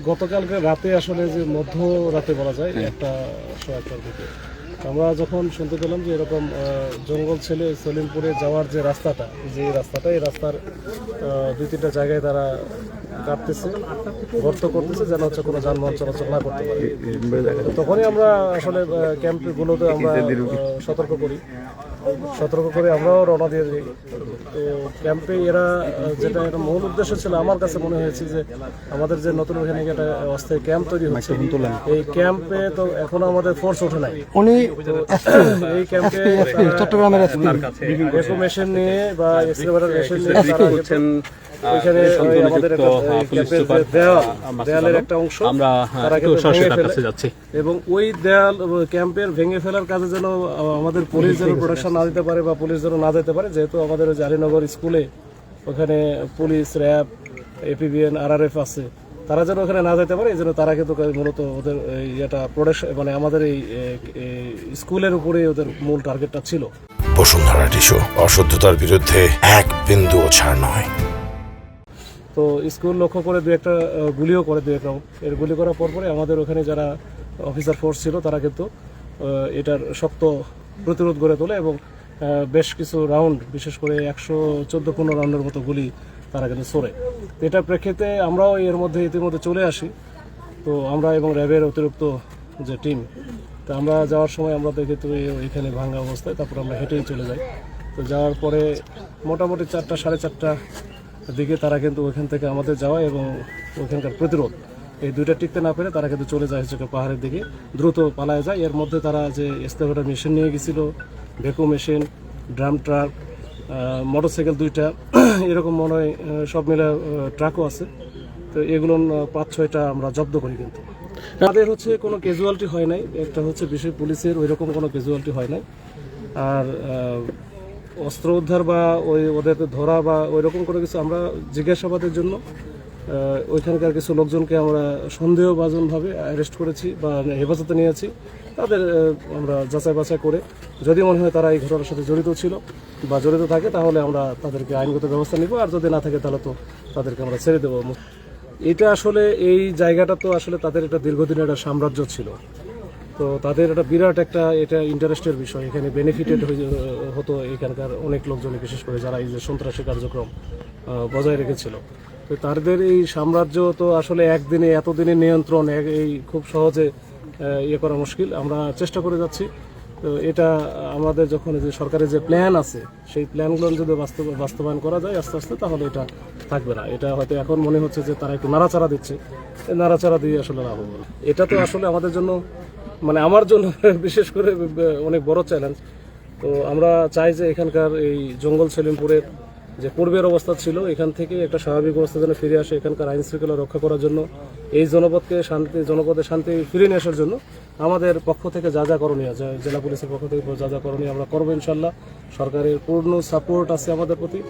গতকালকে রাতে আসলে যে মধ্যরাতে বলা যায় 1টার দিকে আমরা যখন শুনতে পেলাম যে এরকম জঙ্গল ছেলে সলিমপুরে যাওয়ার যে রাস্তাটা এই রাস্তার 2-3টা জায়গায় তারা কাটতেছে, গর্ত করতেছে যেন হচ্ছে কোনো যানবাহন চলাচল না করতে পারে। তখনই আমরা আসলে ক্যাম্পগুলোতে আমরা সতর্ক করে আমরাও রওনা দিয়ে দিই। তো ক্যাম্পে এরা যেটা একটা মূল উদ্দেশ্য ছিল, আমার কাছে মনে হয়েছে যে আমাদের যে নতুন এখানে একটা অস্থায়ী ক্যাম্প তৈরি হচ্ছে, এই ক্যাম্পে তো এখনো আমাদের ফোর্স ওঠে নাই। উনি এই ক্যাম্পে চট্টগ্রামের একো মেশিন নিয়ে বা এক্সকাভেটর মেশিন নিয়ে তারা ওইখানে আমাদের দেয়ালের একটা অংশ তারা কিন্তু ভেঙে ফেলে এবং ওই দেয়াল ক্যাম্পের ভেঙে ফেলার কাজে যেন আমাদের পুলিশ যেন প্রোটেকশন না দিতে পারে বা পুলিশ যেন না যেতে পারে, যেহেতু আমাদের ওই আলীনগর স্কুলে ওখানে পুলিশ, র্যাব, এপিবিএন, আরআরএফ আছে, তারা যেন ওখানে না যেতে পারে এই জন্য তারা কিন্তু মূলত ওদের ইয়েটা প্রোটেকশন মানে আমাদের এই স্কুলের উপরে ওদের মূল টার্গেটটা ছিল। বসুন্ধরা টিস্যু অশুদ্ধতার বিরুদ্ধে এক বিন্দুও ছাড় নয়। তো স্কুল লক্ষ্য করে 2-1টা গুলিও করে 2-1 রাউন্ড। এর গুলি করার পরে আমাদের ওখানে যারা অফিসার ফোর্স ছিল তারা কিন্তু এটার শক্ত প্রতিরোধ গড়ে তোলে এবং বেশ কিছু রাউন্ড, বিশেষ করে 114-15 রাউন্ডের মতো গুলি তারা কিন্তু ছোড়ে। এটার প্রেক্ষিতে আমরাও এর মধ্যে ইতিমধ্যে চলে আসি। তো আমরা এবং র্যাবের অতিরিক্ত যে টিম, তো আমরা যাওয়ার সময় আমরা দেখি তো এখানে ভাঙা অবস্থায়, তারপর আমরা হেঁটেই চলে যাই। তো যাওয়ার পরে মোটামুটি 4টা, 4:30 দিকে তারা কিন্তু ওইখান থেকে আমাদের যাওয়া এবং ওইখানকার প্রতিরোধ এই দুইটা টিকতে না পেরে তারা কিন্তু চলে যায় হচ্ছে পাহাড়ের দিকে, দ্রুত পালায় যায়। এর মধ্যে তারা যে এক্সকাভেটর মেশিন নিয়ে গেছিল, ভেকো মেশিন, ড্রাম ট্রাক, মোটরসাইকেল 2টা, এরকম মনে হয় সব মিলে ট্রাকও আছে। তো এগুলো 5-6টা আমরা জব্দ করি। কিন্তু তাদের হচ্ছে কোনো ক্যাজুয়ালিটি হয় নাই, একটা হচ্ছে বিষয় পুলিশের ওইরকম কোনো ক্যাজুয়ালিটি হয় নাই। আর অস্ত্র উদ্ধার বা ওদের ধরা বা ওইরকম কোনো কিছু আমরা জিজ্ঞাসাবাদের জন্য ওইখানকার কিছু লোকজনকে আমরা সন্দেহভাজনভাবে অ্যারেস্ট করেছি বা হেফাজতে নিয়েছি। তাদের আমরা যাচাই বাছাই করে যদি মনে হয় তারা এই ঘটনার সাথে জড়িত ছিল বা জড়িত থাকে তাহলে আমরা তাদেরকে আইনগত ব্যবস্থা নিব, আর যদি না থাকে তাহলে তো তাদেরকে আমরা ছেড়ে দেবো। এটা আসলে এই জায়গাটা তো আসলে তাদের একটা দীর্ঘদিনের একটা সাম্রাজ্য ছিল। তো তাদের একটা বিরাট একটা এটা ইন্টারেস্টের বিষয়, এখানে বেনিফিটেড হতো এখানকার অনেক লোকজনই, বিশেষ করে যারা এই যে সন্ত্রাসী কার্যক্রম বজায় রেখেছিল। তো তাদের এই সাম্রাজ্য তো আসলে একদিনে এতদিনের নিয়ন্ত্রণ এই খুব সহজে ইয়ে করা মুশকিল। আমরা চেষ্টা করে যাচ্ছি। তো এটা আমাদের যখন যে সরকারের যে প্ল্যান আছে সেই প্ল্যানগুলো যদি বাস্তবায়ন করা যায় আস্তে আস্তে, তাহলে এটা থাকবে না। এটা হয়তো এখন মনে হচ্ছে যে তারা একটু নাড়াচাড়া দিচ্ছে, নাড়াচাড়া দিয়ে আসলে লাভ হবে না। এটা তো আসলে আমাদের জন্য মানে আমার জন্য বিশেষ করে অনেক বড় চ্যালেঞ্জ। তো আমরা চাই যে এখানকার এই জঙ্গল সলিমপুরের যে পূর্বের অবস্থা ছিল এখান থেকে একটা স্বাভাবিক অবস্থা যেন ফিরে আসে, এখানকার আইন শৃঙ্খলা রক্ষা করার জন্য, এই জনপদে শান্তি ফিরিয়ে নিয়ে আসার জন্য আমাদের পক্ষ থেকে যা যা করণীয়, জেলা পুলিশের পক্ষ থেকে যা যা করণীয় আমরা করবো ইনশাল্লাহ। সরকারের পূর্ণ সাপোর্ট আছে আমাদের প্রতি।